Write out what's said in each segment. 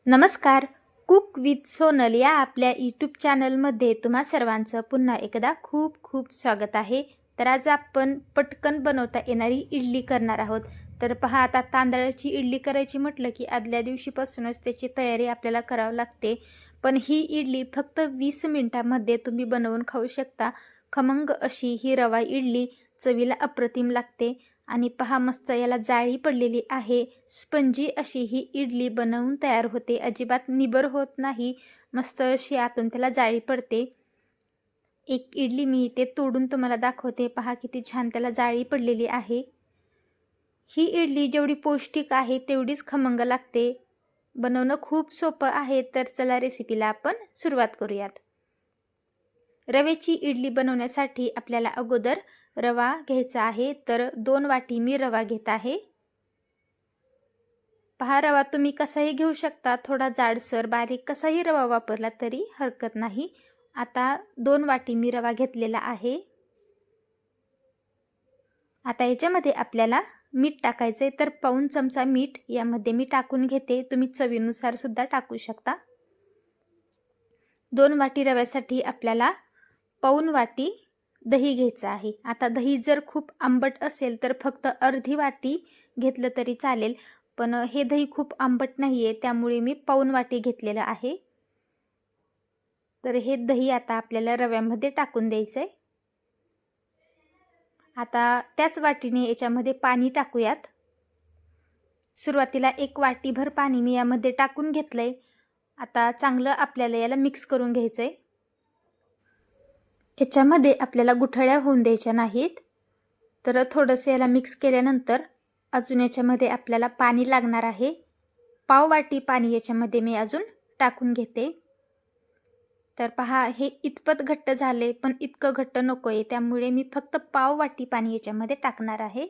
नमस्कार. Cook with Sonal या आपल्या यूट्यूब चॅनलमध्ये तुम्हा सर्वांचं पुन्हा एकदा खूप खूप स्वागत आहे. तर आज आपण पटकन बनवता येणारी इडली करणार आहोत. तर पहा, आता तांदळाची इडली करायची म्हटलं की आदल्या दिवशीपासूनच त्याची तयारी आपल्याला करावी लागते. पण ही इडली फक्त 20 मिनिटांमध्ये तुम्ही बनवून खाऊ शकता. खमंग अशी ही रवा इडली चवीला अप्रतिम लागते. आणि पहा, मस्त याला जाळी पडलेली आहे. स्पंजी अशी ही इडली बनवून तयार होते. अजिबात निबर होत नाही. मस्त अशी आतून त्याला जाळी पडते. एक इडली मी इथे तोडून तुम्हाला दाखवते. पहा किती छान त्याला जाळी पडलेली आहे. ही इडली जेवढी पौष्टिक आहे तेवढीच खमंग लागते. बनवणं खूप सोपं आहे. तर चला रेसिपीला आपण सुरुवात करूयात. रव्याची इडली बनवण्यासाठी आपल्याला अगोदर रवा घ्यायचा आहे. तर 2 वाटी मी रवा घेत आहे. पहा, रवा तुम्ही कसाही घेऊ शकता. थोडा जाडसर बारीक कसाही रवा वापरला तरी हरकत नाही. आता 2 वाटी मी रवा घेतलेला आहे. आता याच्यामध्ये आपल्याला मीठ टाकायचे. तर पाऊण चमचा मीठ यामध्ये मी टाकून घेते. तुम्ही चवीनुसार सुद्धा टाकू शकता. 2 वाटी रव्यासाठी आपल्याला पाऊण वाटी दही घ्यायचं आहे. आता दही जर खूप आंबट असेल तर फक्त अर्धी वाटी घेतलं तरी चालेल. पण हे दही खूप आंबट नाही आहे, त्यामुळे मी पाऊण वाटी घेतलेलं आहे. तर हे दही आता आपल्याला रव्यामध्ये टाकून द्यायचं आहे. आता त्याच वाटीने याच्यामध्ये पाणी टाकूयात. सुरुवातीला 1 वाटीभर पाणी मी यामध्ये टाकून घेतलं आहे. आता चांगलं आपल्याला याला मिक्स करून घ्यायचं आहे. याच्यामध्ये आपल्याला गुठळ्या होऊन द्यायच्या नाहीत. तर थोडंसं याला मिक्स केल्यानंतर अजून याच्यामध्ये आपल्याला पाणी लागणार आहे. पाव वाटी पाणी याच्यामध्ये मी अजून टाकून घेते. तर पहा, हे इतपत घट्ट झाले, पण इतकं घट्ट नको आहे, त्यामुळे मी फक्त पाव वाटी पाणी याच्यामध्ये टाकणार आहे.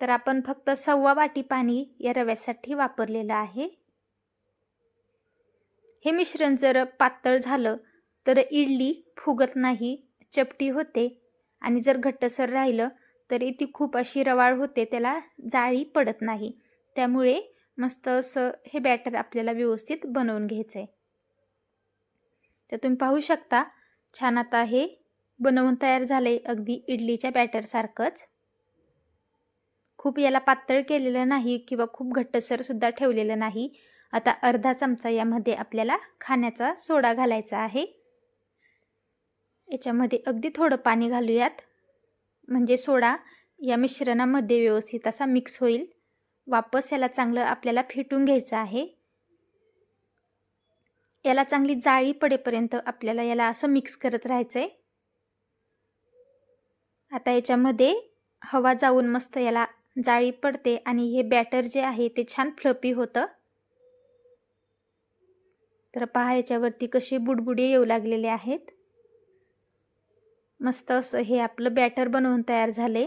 तर आपण फक्त 1/2 वाटी पाणी या रव्यासाठी वापरलेलं आहे. हे मिश्रण जर पातळ झालं तर इडली फुगत नाही, चपटी होते. आणि जर घट्टसर राहिलं तरी ती खूप अशी रवाळ होते, त्याला जाळी पडत नाही. त्यामुळे मस्त असं हे बॅटर आपल्याला व्यवस्थित बनवून घ्यायचं आहे. तर तुम्ही पाहू शकता, छान आता हे बनवून तयार झाले, अगदी इडलीच्या बॅटरसारखंच. खूप याला पातळ केलेलं नाही किंवा खूप घट्टसर सुद्धा ठेवलेलं नाही. आता अर्धा चमचा यामध्ये आपल्याला खाण्याचा सोडा घालायचा आहे. याच्यामध्ये अगदी थोडं पाणी घालूयात, म्हणजे सोडा या मिश्रणामध्ये व्यवस्थित असा मिक्स होईल. वापस याला चांगलं आपल्याला फेटून घ्यायचं आहे. याला चांगली जाळी पडेपर्यंत आपल्याला याला असं मिक्स करत राहायचं आहे. आता याच्यामध्ये हवा जाऊन मस्त याला जाळी पडते आणि हे बॅटर जे आहे ते छान फ्लफी होतं. तर पहा, याच्यावरती कसे बुडबुडे येऊ लागलेले आहेत. मस्त असं हे आपलं बॅटर बनवून तयार झाले.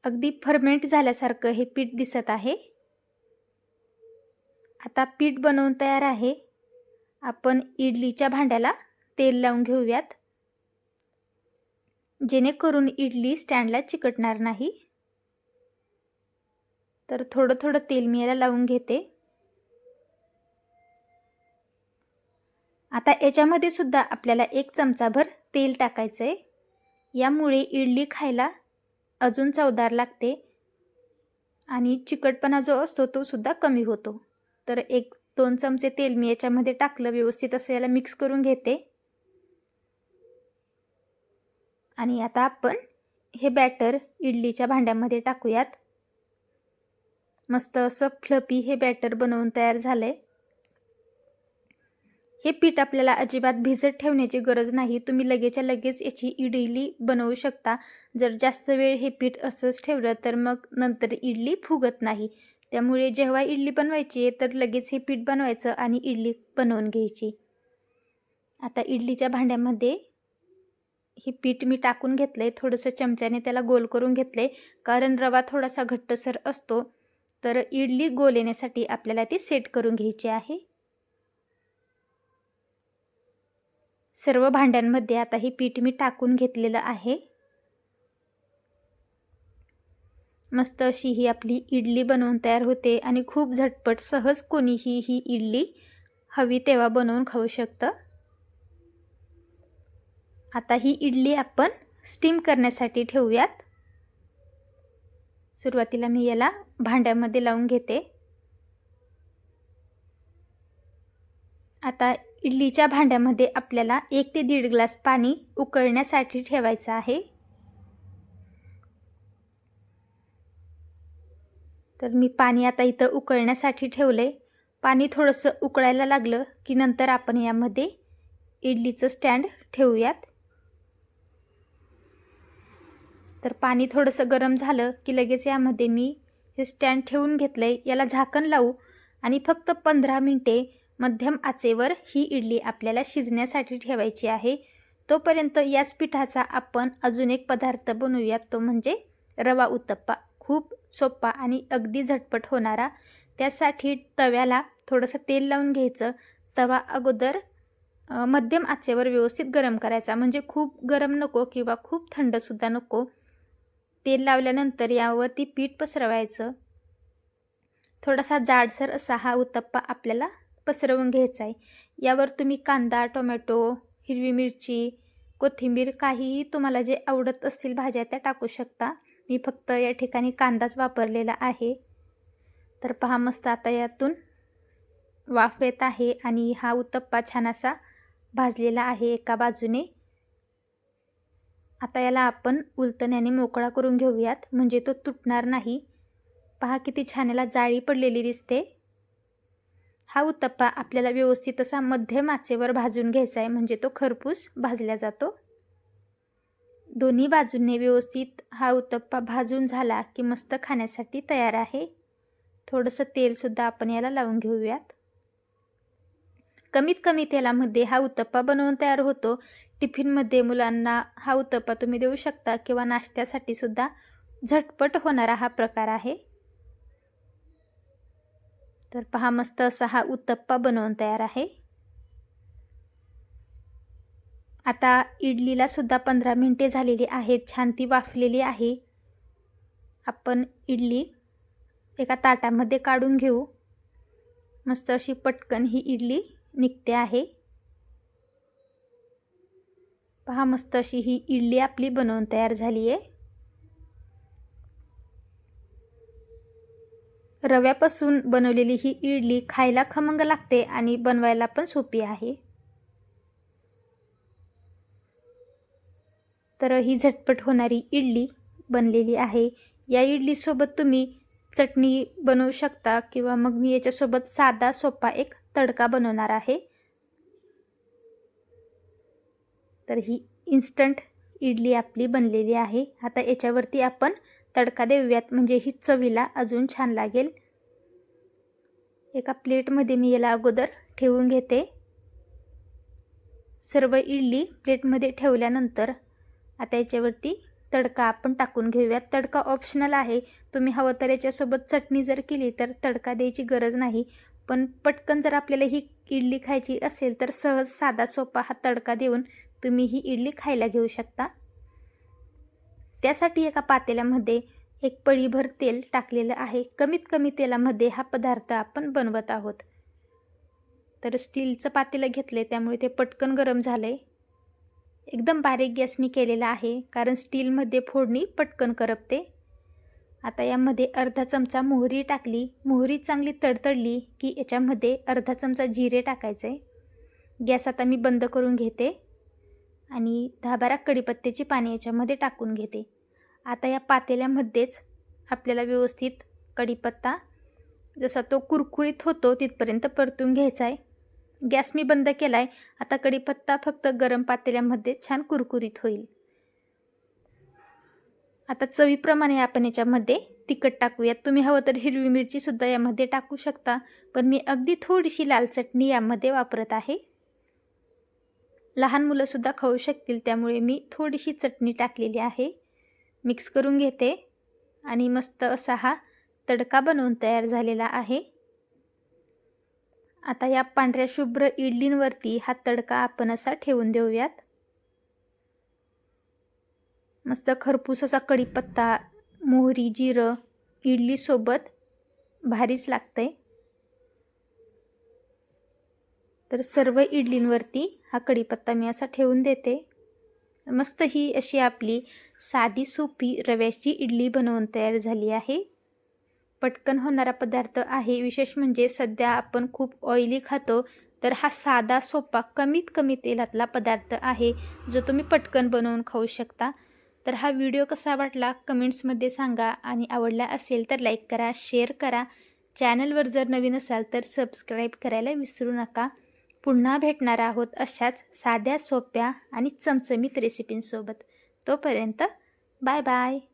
अगदी फर्मेंट झाल्यासारखं हे पीठ दिसत आहे. आता पीठ बनवून तयार आहे. आपण इडलीच्या भांड्याला तेल लावून घेऊयात, जेणेकरून इडली स्टँडला चिकटणार नाही. तर थोडं थोडं तेल मी याला लावून घेते. आता याच्यामध्ये सुद्धा आपल्याला 1 चमचाभर तेल टाकायचं आहे. यामुळे इडली खायला अजून चवदार लागते आणि चिकटपणा जो असतो तो सुद्धा कमी होतो. तर 1-2 चमचे तेल मी याच्यामध्ये टाकलं, व्यवस्थित असं याला मिक्स करून घेते. आणि आता आपण हे बॅटर इडलीच्या भांड्यामध्ये टाकूयात. मस्त असं फ्लफी हे बॅटर बनवून तयार झालंय. हे पीठ आपल्याला अजिबात भिजत ठेवण्याची गरज नाही. तुम्ही लगेचच्या लगेच याची इडली बनवू शकता. जर जास्त वेळ हे पीठ असंच ठेवलं तर मग नंतर इडली फुगत नाही. त्यामुळे जेव्हा इडली बनवायची तर लगेच हे पीठ बनवायचं आणि इडली बनवून घ्यायची. आता इडलीच्या भांड्यामध्ये हे पीठ मी टाकून घेतलंय. थोडंसं चमच्याने त्याला गोल करून घेतलंय, कारण रवा थोडासा घट्टसर असतो. तर इडली गोल येण्यासाठी आपल्याला ती सेट करून घ्यायची आहे. सर्व भांड्यांमध्ये आता हे पीठ मी टाकून घेतलेलं आहे. मस्त अशी ही आपली इडली बनवून तयार होते आणि खूप झटपट सहज कोणीही ही इडली हवी तेव्हा बनवून खाऊ शकतं. आता ही इडली आपण स्टीम करण्यासाठी ठेवूयात. सुरुवातीला मी याला भांड्यामध्ये लावून घेते. आता इडलीच्या भांड्यामध्ये आपल्याला 1 ते 1.5 ग्लास पाणी उकळण्यासाठी ठेवायचं आहे. तर मी पाणी आता इथं उकळण्यासाठी ठेवले. पाणी थोडंसं उकळायला लागलं की नंतर आपण यामध्ये इडलीचं स्टँड ठेवूयात. तर पाणी थोडंसं गरम झालं की लगेच यामध्ये मी हे स्टँड ठेवून घेतलंय. याला झाकण लावू आणि फक्त 15 मिनिटे मध्यम आचेवर ही इडली आपल्याला शिजण्यासाठी ठेवायची आहे. तोपर्यंत याच पिठाचा आपण अजून एक पदार्थ बनवूयात, तो म्हणजे रवा उत्तप्पा. खूप सोपा आणि अगदी झटपट होणारा. त्यासाठी तव्याला थोडंसं तेल लावून घ्यायचं. तवा अगोदर मध्यम आचेवर व्यवस्थित गरम करायचा, म्हणजे खूप गरम नको किंवा खूप थंडसुद्धा नको. तेल लावल्यानंतर यावरती पीठ पसरवायचं. थोडासा जाडसर असा हा उत्तप्पा आपल्याला पसरवून घ्यायचा आहे. यावर तुम्ही कांदा, टोमॅटो, हिरवी मिरची, कोथिंबीर, काहीही तुम्हाला जे आवडत असतील भाज्या त्या टाकू शकता. मी फक्त या ठिकाणी कांदाच वापरलेला आहे. तर पहा, मस्त आता यातून वाफ येत आहे आणि हा उत्तप्पा छान असा भाजलेला आहे एका बाजूने. आता याला आपण उलटण्याने मोकळा करून घेऊयात, म्हणजे तो तुटणार नाही. पहा किती छान याला जाळी पडलेली दिसते. हा उत्तप्पा आपल्याला व्यवस्थित असा मध्यम आचेवर भाजून घ्यायचा आहे, म्हणजे तो खरपूस भाजला जातो. दोन्ही बाजूंनी व्यवस्थित हा उत्तप्पा भाजून झाला की मस्त खाण्यासाठी तयार आहे. थोडंसं तेलसुद्धा आपण याला लावून घेऊयात. कमीत कमी तेलामध्ये हा उत्तप्पा बनवून तयार होतो. टिफिनमध्ये मुलांना हा उत्तप्पा तुम्ही देऊ शकता किंवा नाश्त्यासाठी सुद्धा झटपट होणारा हा प्रकार आहे. तर पहा, मस्त असा हा उत्तप्पा बनवून तयार आहे. आता इडलीला सुद्धा 15 मिनिटे झालेली आहेत. छान ती वाफलेली आहे. आपण इडली एका ताटामध्ये काढून घेऊ. मस्त अशी पटकन ही इडली निघते आहे. पहा, मस्त अशी ही इडली आपली बनवून तयार झाली आहे. रव्यापासून बनवलेली ही इडली खायला खमंग लागते आणि बनवायला पण सोपी आहे. तर ही झटपट होणारी इडली बनलेली आहे. या इडलीसोबत तुम्ही चटणी बनवू शकता किंवा मग मी याच्यासोबत साधा सोपा एक तडका बनवणार आहे. तर ही इन्स्टंट इडली आपली बनलेली आहे. आता याच्यावरती आपण तडका देऊयात, म्हणजे ही चवीला अजून छान लागेल. एका प्लेटमध्ये मी याला अगोदर ठेवून घेते. सर्व इडली प्लेटमध्ये ठेवल्यानंतर आता याच्यावरती तडका आपण टाकून घेऊयात. तडका ऑप्शनल आहे. तुम्ही हवं तर याच्यासोबत चटणी जर केली तर तडका द्यायची गरज नाही. पण पटकन जर आपल्याला ही इडली खायची असेल तर सहज साधा सोपा हा तडका देऊन तुम्ही ही इडली खायला घेऊ शकता. त्यासाठी एका पातेल्यामध्ये एक पळीभर तेल टाकलेलं आहे. कमीत कमी तेलामध्ये हा पदार्थ आपण बनवत आहोत. तर स्टीलचं पातेलं घेतले त्यामुळे ते पटकन गरम झाले. एकदम बारीक गॅस मी केलेला आहे, कारण स्टीलमध्ये फोडणी पटकन करपते. आता यामध्ये अर्धा चमचा मोहरी टाकली. मोहरी चांगली तडतडली की याच्यामध्ये अर्धा चमचा जिरे टाकायचे. गॅस आता मी बंद करून घेते आणि 10-12 कढीपत्त्याची पाने याच्यामध्ये टाकून घेते. आता या पातेल्यामध्येच आपल्याला व्यवस्थित कढीपत्ता जसा तो कुरकुरीत होतो तिथपर्यंत परतून घ्यायचा आहे. गॅस मी बंद केला आहे. आता कढीपत्ता फक्त गरम पातेल्यामध्ये छान कुरकुरीत होईल. आता चवीप्रमाणे आपण याच्यामध्ये तिखट टाकूयात. तुम्ही हवं तर हिरवी मिरचीसुद्धा यामध्ये टाकू शकता, पण मी अगदी थोडीशी लाल चटणी यामध्ये वापरत आहे. लहान मुलंसुद्धा खाऊ शकतील, त्यामुळे मी थोडीशी चटणी टाकलेली आहे. मिक्स करून घेते आणि मस्त असा हा तडका बनवून तयार झालेला आहे. आता या पांढऱ्या शुभ्र इडलींवरती हा तडका आपण असा ठेवून देऊयात. मस्त खरपूस असा कढीपत्ता मोहरी जिरं इडलीसोबत भारीच लागतंय. तर सर्व इडलींवरती हा कढीपत्ता मी असा ठेवून देते. मस्त ही अशी आपली साधी सोपी रव्याची इडली बनवून तयार झाली आहे. पटकन होणारा पदार्थ आहे. विशेष म्हणजे सध्या आपण खूप ऑइली खातो, तर हा साधा सोपा कमीत कमी तेलातला पदार्थ आहे जो तुम्ही पटकन बनवून खाऊ शकता. तर हा व्हिडिओ कसा वाटला कमेंट्समध्ये सांगा आणि आवडला असेल तर लाईक करा, शेअर करा. चॅनलवर जर नवीन असाल तर सबस्क्राईब करायला विसरू नका. पुन्हा भेटणार आहोत अशाच साध्या सोप्या आणि चमचमीत रेसिपींसोबत. तोपर्यंत बाय बाय.